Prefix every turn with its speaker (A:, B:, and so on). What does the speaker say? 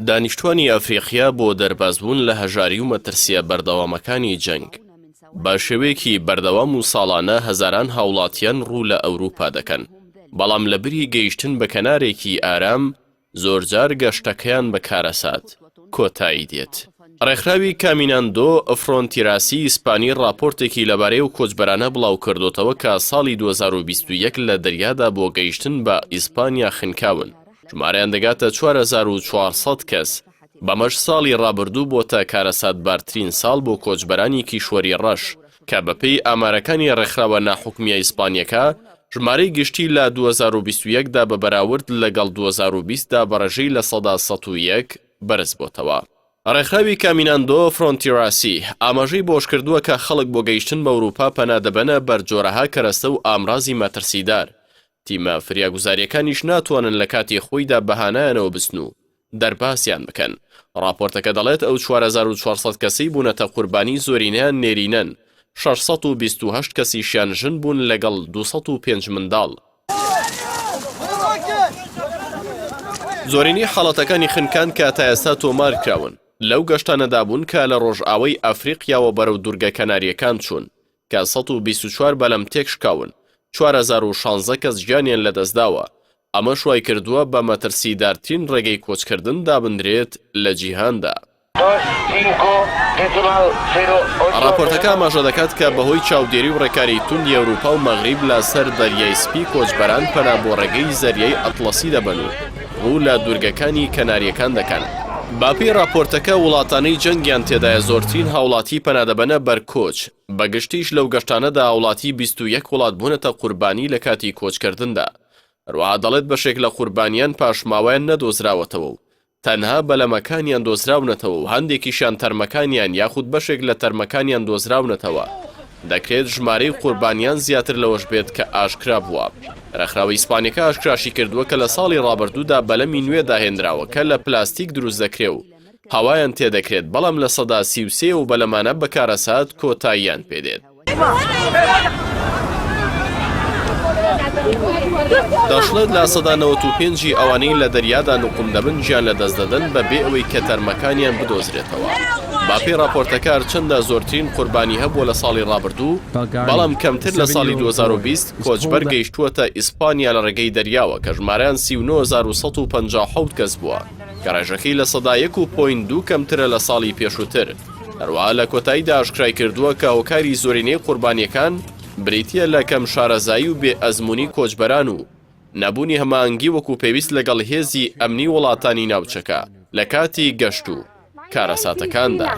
A: دانیشتوانی ئەفریقیا بۆ دەربازبوون لە هەژاری و مەترسیە بەردەوامەکانی جەنگ بە شێوەیەکی بەردەوام و ساڵانە هەزاران هاوڵاتیان ڕوو لە ئەوروپا دەکەن، بەڵام لە بری گەیشتن بە کەنارێکی ئارام زۆرجار گەشتەکەیان بە کارەسات کۆتایی دێت. ڕێکخراوی کامیناندۆ فڕۆنتیراسی ئیسپانی راپۆرتێکی لەبارەی و کۆچبەرانە بڵاو کردوتەوە کە ساڵی 2021 لە دەریادا بۆ گەیشتن بە ئیسپانیا خنکاون. ژمارەیان دەگاتە 4400 کەس. بەمەش ساڵی ڕابردوو بۆتە کارەساتبارترین ساڵ بۆ کۆچبەرانی کیشوەری ڕەش کە بەپێی ئامارەکانی ڕێکخراوە ناحوکمیە ئیسپانیەکە ژمارەی گشتی لە 2021دا بە بەراورد لەگەڵ 2020دا بەڕێژەی لە 101 بەرز بۆتەوە. ڕێکخراوی کامیناندۆ فڕۆنتیراسی ئاماژەی بۆش کردووە کە خەڵک بۆ گەیشتن بە ئەوروپا پەنادەبەنە بەرجۆرەها کەرەستە و ئامڕازی مەترسیدار. تیمە فریاگوزاریەکانیش ناتوانن لە کاتی خۆیدا بەهانایانەوە بچن و دەرباسیان بکەن. راپۆرتەکە دەڵێت ئەو 4400 کەسی بوونەتە قوربانی زۆرینەیان نێرینەن، 628 کەسیشیان ژن بوون لەگەڵ 205 منداڵ. زۆرینی حاڵەتەکانی خنکان کە تا ئێستا تۆمار کراون لەو گەشتانەدا بوون کە لە ڕۆژئاوای ئەفریقیاوە بەرەو دوورگە کەناریەکان چوون کە 124 بەلەم تێک شکاون، 4016 کەس گیانیان لەدەستداوە. ئەمە شوای کردووە بە مەترسیدارترین ڕێگەی کۆچکردن دابدرێت لە جیهاندا. راپۆرتەکە ئاماژە دەکات کە بەهۆی چاودێری و ڕێکاری توندی ئەوروپا و مەغریب لە سەر دەریای سپی کۆچبەران پەنا بۆ ڕێگەی زەریای ئەتڵەسی دەبن و ڕوو لە دوورگەکانی کەناریەکان دەکەن. باپی راپۆرتەکە وڵاتانەی جەنگیان تێدایە زۆرترین هاوڵاتی پەنادەبەنە بەرکۆچ. بەگشتیش لەو گەشتانەدا هاوڵاتی 21 وڵات بوونەتە قوربانی لە کاتی کۆچکردندا. هەروەها دەڵێت بەشێک لە قوربانیان پاشماوەیان نەدۆزراوەتەوە و تەنها بەلەمەکانیان دۆزراونەتەوە و هەندێکیشیان تەرمەکانیان یاخود بەشێک لە تەرمەکانیان دۆزراونەتەوە. دەکرێت ژمارەی قوربانیان زیاتر لەوەش بێت کە ئاشکرا بووە. ڕێکخراوی ئیسپانیەکە ئاشکراشی کردووە کە لە ساڵی ڕابردوودا بەلەمی نوێ داهێنراوە کە لە پلاستیک دروست دەکرێ و هەوایان تێدەکرێت، بەڵام لە سەدا 33 و بەلەمانە بەکارەسات کۆتاییان پێدێت. دەشڵێت لە سەدا 95 ئەوانەی لە دەریادا نوقم دەبن گیان لەدەست دەدەن بەبێ ئەوەی کە تەرمەکانیان بدۆزرێتەوە. باپی راپۆرتەکە هەرچەندە زۆرترین قوربانی هەبووە لە ساڵی ڕابردوو، بەڵام کەمتر لە ساڵی 2020 کۆچبەر گەیشتووەتە ئیسپانیا لە ڕێگەی دەریاوە کە ژمارەیان 39157 کەس بووە کە ڕێژەکەی لە سەدا 1.2 کەمترە لە ساڵی پێشووتر. هەروەها لە کۆتاییدا ئاشکرای کردووە کە هۆکاری زۆرینەی قوربانیەکان بریتیە لە کەم شارەزایی و بێ ئەزموونی کۆچبەران و نەبوونی هەماهەنگی وەکو پێویست لەگەڵ هێزی ئەمنی وڵاتانی ناوچەکە لە کاتی گەشت و کارەساتەکاندا.